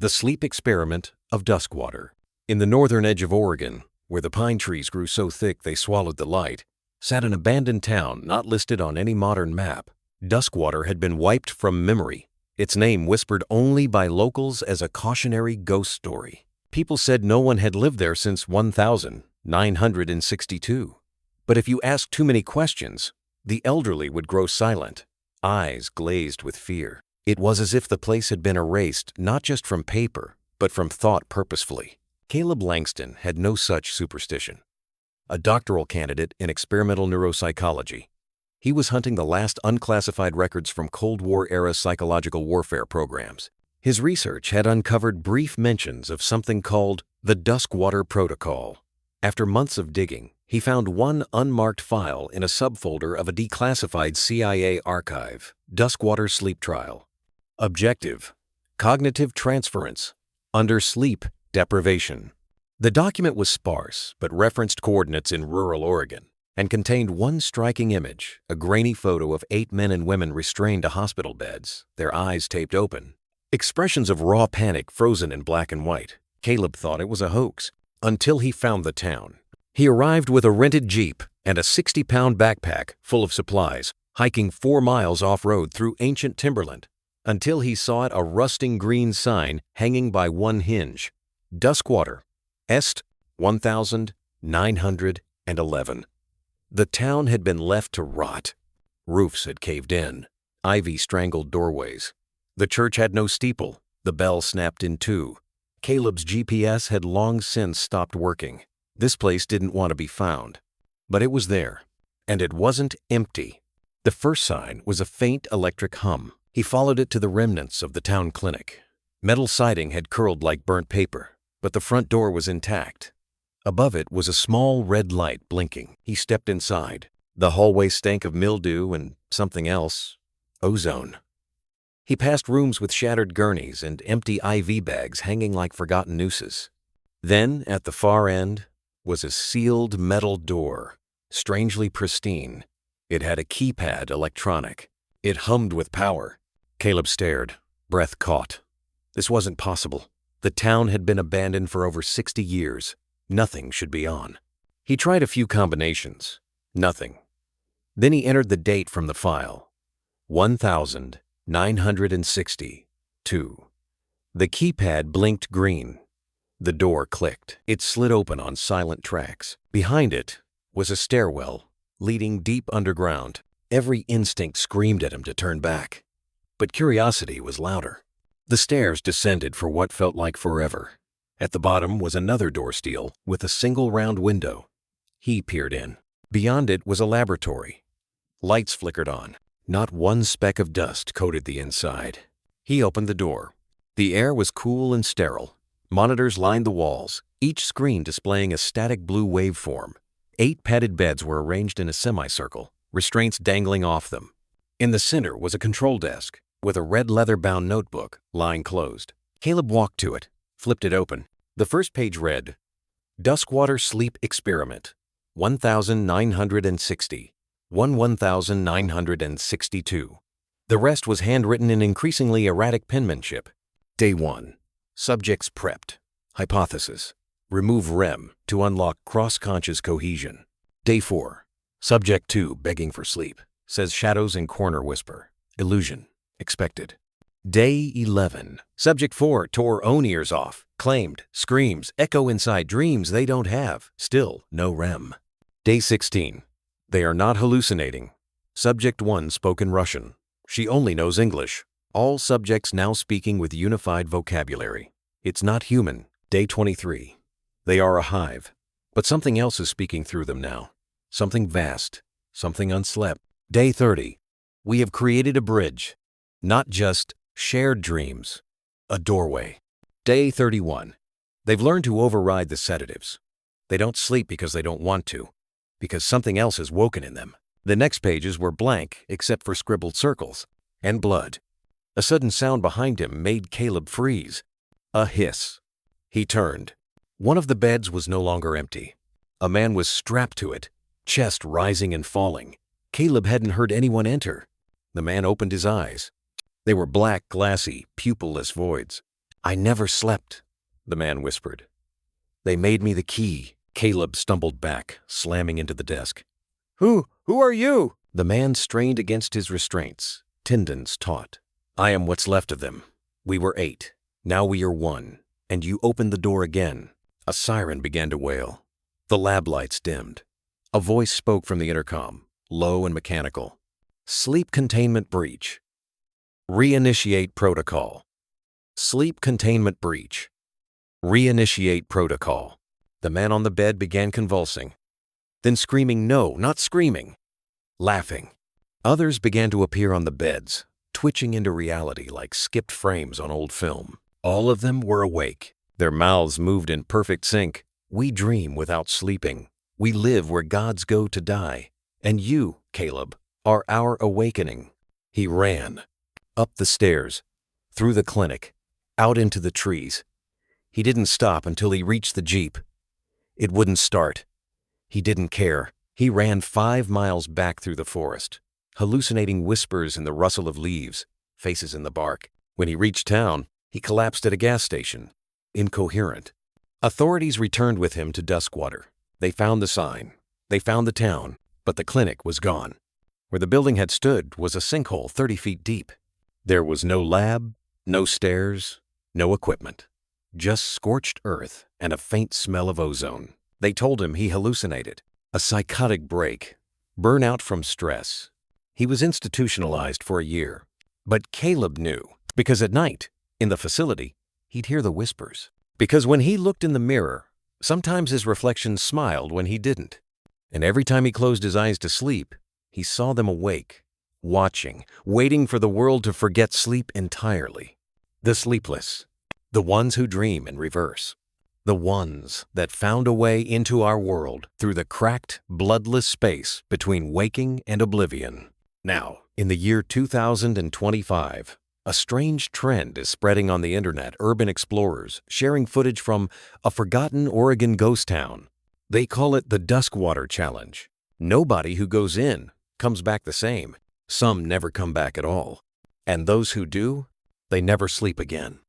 The Sleep Experiment of Duskwater. In the northern edge of Oregon, where the pine trees grew so thick they swallowed the light, sat an abandoned town not listed on any modern map. Duskwater had been wiped from memory, its name whispered only by locals as a cautionary ghost story. People said no one had lived there since 1962. But if you asked too many questions, the elderly would grow silent, eyes glazed with fear. It was as if the place had been erased not just from paper, but from thought purposefully. Caleb Langston had no such superstition. A doctoral candidate in experimental neuropsychology, he was hunting the last unclassified records from Cold War-era psychological warfare programs. His research had uncovered brief mentions of something called the Duskwater Protocol. After months of digging, he found one unmarked file in a subfolder of a declassified CIA archive, Duskwater Sleep Trial. Objective: cognitive transference under sleep deprivation. The document was sparse but referenced coordinates in rural Oregon and contained one striking image, a grainy photo of 8 men and women restrained to hospital beds, their eyes taped open. Expressions of raw panic frozen in black and white. Caleb thought it was a hoax until he found the town. He arrived with a rented Jeep and a 60-pound backpack full of supplies, hiking 4 miles off-road through ancient timberland, until he saw a rusting green sign hanging by one hinge. Duskwater, Est 1911. The town had been left to rot. Roofs had caved in. Ivy strangled doorways. The church had no steeple. The bell snapped in two. Caleb's GPS had long since stopped working. This place didn't want to be found. But it was there. And it wasn't empty. The first sign was a faint electric hum. He followed it to the remnants of the town clinic. Metal siding had curled like burnt paper, but the front door was intact. Above it was a small red light blinking. He stepped inside. The hallway stank of mildew and something else, ozone. He passed rooms with shattered gurneys and empty IV bags hanging like forgotten nooses. Then, at the far end, was a sealed metal door, strangely pristine. It had a keypad electronic. It hummed with power. Caleb stared, breath caught. This wasn't possible. The town had been abandoned for over 60 years. Nothing should be on. He tried a few combinations. Nothing. Then he entered the date from the file. 1962. The keypad blinked green. The door clicked. It slid open on silent tracks. Behind it was a stairwell leading deep underground. Every instinct screamed at him to turn back. But curiosity was louder. The stairs descended for what felt like forever. At the bottom was another door steel with a single round window. He peered in. Beyond it was a laboratory. Lights flickered on. Not one speck of dust coated the inside. He opened the door. The air was cool and sterile. Monitors lined the walls, each screen displaying a static blue waveform. 8 padded beds were arranged in a semicircle, restraints dangling off them. In the center was a control desk with a red leather-bound notebook lying closed. Caleb walked to it, flipped it open. The first page read, Duskwater Sleep Experiment, 1960, 1962. The rest was handwritten in increasingly erratic penmanship. Day 1. Subjects prepped. Hypothesis. Remove REM to unlock cross-conscious cohesion. Day 4. Subject 2 begging for sleep. Says shadows in corner whisper. Illusion. Expected. Day 11. Subject 4 tore own ears off. Claimed. Screams. Echo inside dreams they don't have. Still no REM. Day 16. They are not hallucinating. Subject 1 spoke in Russian. She only knows English. All subjects now speaking with unified vocabulary. It's not human. Day 23. They are a hive. But something else is speaking through them now. Something vast. Something unslept. Day 30. We have created a bridge. Not just shared dreams. A doorway. Day 31. They've learned to override the sedatives. They don't sleep because they don't want to, because something else has woken in them. The next pages were blank except for scribbled circles and blood. A sudden sound behind him made Caleb freeze. A hiss. He turned. One of the beds was no longer empty. A man was strapped to it, chest rising and falling. Caleb hadn't heard anyone enter. The man opened his eyes. They were black, glassy, pupilless voids. I never slept, the man whispered. They made me the key. Caleb stumbled back, slamming into the desk. Who are you? The man strained against his restraints, tendons taut. I am what's left of them. We were 8. Now we are 1. And you opened the door again. A siren began to wail. The lab lights dimmed. A voice spoke from the intercom, low and mechanical. Sleep containment breach. Reinitiate protocol. Sleep containment breach. Reinitiate protocol. The man on the bed began convulsing, then screaming no, not screaming, laughing. Others began to appear on the beds, twitching into reality like skipped frames on old film. All of them were awake. Their mouths moved in perfect sync. We dream without sleeping. We live where gods go to die. And you, Caleb, are our awakening. He ran. Up the stairs, through the clinic, out into the trees. He didn't stop until he reached the Jeep. It wouldn't start. He didn't care. He ran 5 miles back through the forest, hallucinating whispers in the rustle of leaves, faces in the bark. When he reached town, he collapsed at a gas station, incoherent. Authorities returned with him to Duskwater. They found the sign. They found the town, but the clinic was gone. Where the building had stood was a sinkhole 30 feet deep. There was no lab, no stairs, no equipment. Just scorched earth and a faint smell of ozone. They told him he hallucinated. A psychotic break. Burnout from stress. He was institutionalized for a year. But Caleb knew, because at night, in the facility, he'd hear the whispers. Because when he looked in the mirror, sometimes his reflection smiled when he didn't. And every time he closed his eyes to sleep, he saw them awake, watching, waiting for the world to forget sleep entirely. The sleepless. The ones who dream in reverse. The ones that found a way into our world through the cracked, bloodless space between waking and oblivion. Now, in the year 2025, a strange trend is spreading on the internet. Urban explorers sharing footage from a forgotten Oregon ghost town. They call it the Duskwater Challenge. Nobody who goes in comes back the same. Some never come back at all. And those who do, they never sleep again.